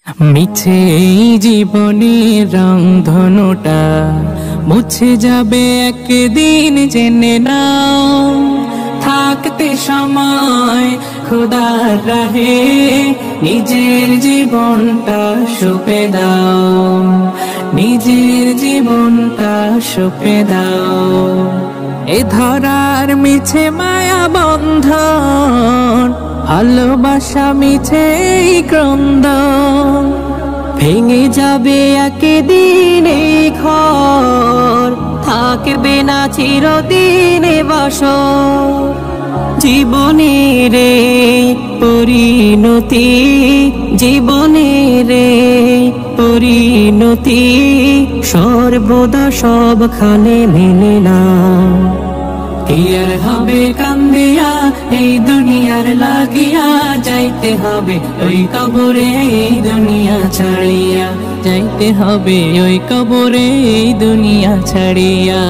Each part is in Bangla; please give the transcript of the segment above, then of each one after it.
মিছে এই জীবনের রংধনুটা মুছে যাবে একদিন, জেনে নাও। থাকতে সময় খোদার রাহে নিজের জীবনটা সঁপে দাও, নিজের জীবনটা সঁপে দাও। এ ধরার মিছে মায়া বন্ধন, ভালোবাসা মিছে এই ক্রন্দন, ভেঙে যাবে একদিন এই ঘর, থাকবে না চিরদিন এ বাসর। জীবনের পরিণতি, জীবনের পরিণতি সর্বদা সবখানে মেনে না। কি আর হবে কান্দিয়া এই দুনিয়ার লাগিয়া, যাইতে হবে ওই কবরে এই দুনিয়া ছাড়িয়া, যাইতে হবে ওই কবরে এই দুনিয়া ছাড়িয়া।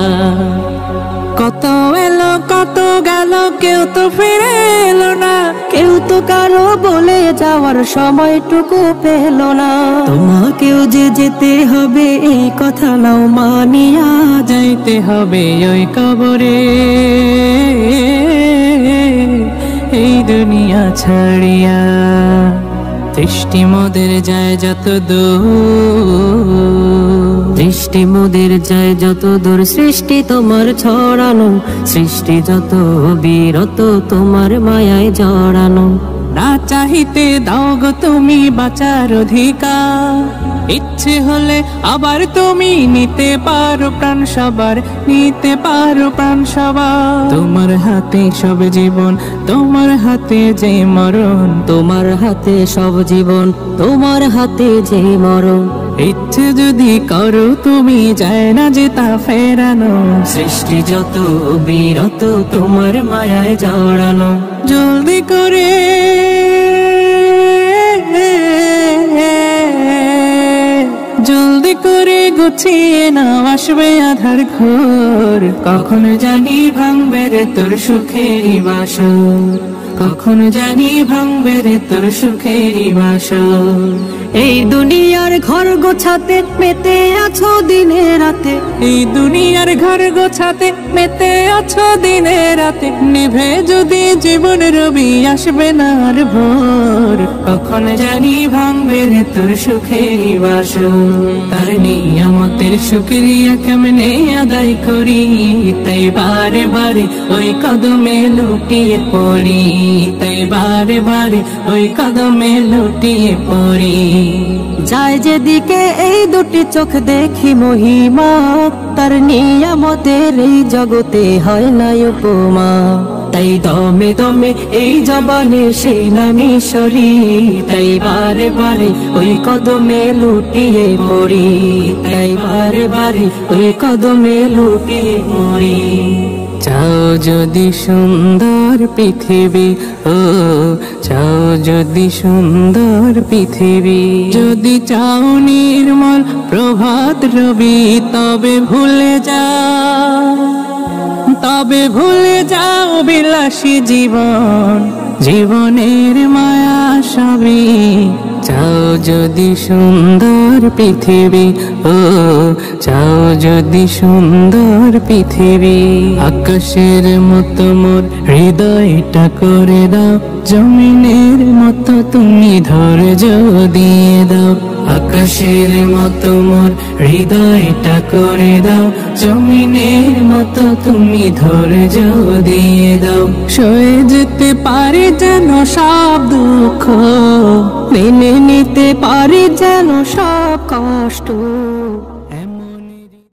কত এলো কত গেল, কেউ তো ফিরে এলো না, কেউ তো কারো বলে যাওয়ার সময়টুকু পেল না। তোমাকেও যে যেতে হবে এই কথা নাও মানিয়া, যাইতে হবে ওই কবরে এই দুনিয়া ছাড়িয়া। দৃষ্টি মোদের যায় যত দূর, দৃষ্টি মোদের যায় যত দূর, সৃষ্টি তোমার ছড়ানো, সৃষ্টি যত বিরত তোমার মায়ায় জড়ানো। না চাহিতে দাও গো তুমি বাঁচার অধিকার, ইচ্ছে হলে আবার তুমি নিতে পারো প্রাণ সবার, নিতে পারো প্রাণ সবার। তোমার হাতে সব জীবন, তোমার হাতে যে মরণ, তোমার হাতে সব জীবন, তোমার হাতে যে মরণ। ইচ্ছে যদি করো তুমি, যায় না যে তা ফেরানো, সৃষ্টি যত বিরত তোমার মায়ায় জড়ানো। জলদি করে জলদি করে গুছিয়ে নাও, আসবে আধার ঘোর। কখন জানি ভাঙবে রে তোর সুখেরই বাসর, কখন জানি ভাঙবে রে তোর সুখেরই বাসর। এই দুনিয়ার ঘর গোছাতে মেতে আছো দিনে রাতে, এই দুনিয়ার ঘর গোছাতে মেতে আছো দিনে রাতে। নিভে যদি জীবন রবি, আসবে না আর ভোর। কখন জানি ভাঙবে রে তোর সুখেরই বাসর। তার নিয়ামতের শুকরিয়া কেমনে আদায় করি, তাই বারে বারে ওই কদমে লুটিয়ে পড়ি, তাই বারে বারে ওই কদমে লুটিয়ে পড়ি। যায় যেদিকে এই দুটি চোখ দেখি মহিমা, তার নিয়ামতের এই জগতে হয় না উপমা। তাই দমে দমে এই জবানে সেই নামই সরি, তাই বারে বারে ওই কদমে লুটিয়ে পড়ি, তাই বারে বারে ওই কদমে লুটিয়ে পড়ি। চাও যদি সুন্দর পৃথিবী, ও চাও যদি সুন্দর পৃথিবী, যদি চাও নির্মল প্রভাত রবি, তবে ভুলে যাও, তবে ভুলে যাও বিলাসী জীবন, জীবনের মায়া সবই। চাও যদি সুন্দর পৃথিবী, ও চাও যদি সুন্দর পৃথিবী। আকাশের মতো মোর হৃদয়টা করে দাও, জমিনের মতো তুমি ধৈর্য দিয়ে দাও। আকাশের মতো মোর হৃদয়টা করে দাও, জমিনের মতো তুমি ধৈর্য দিয়ে দাও। সয়ে যেতে পারি যেন সব দুঃখ, মেনে নিতে পারি যেন সব কষ্ট।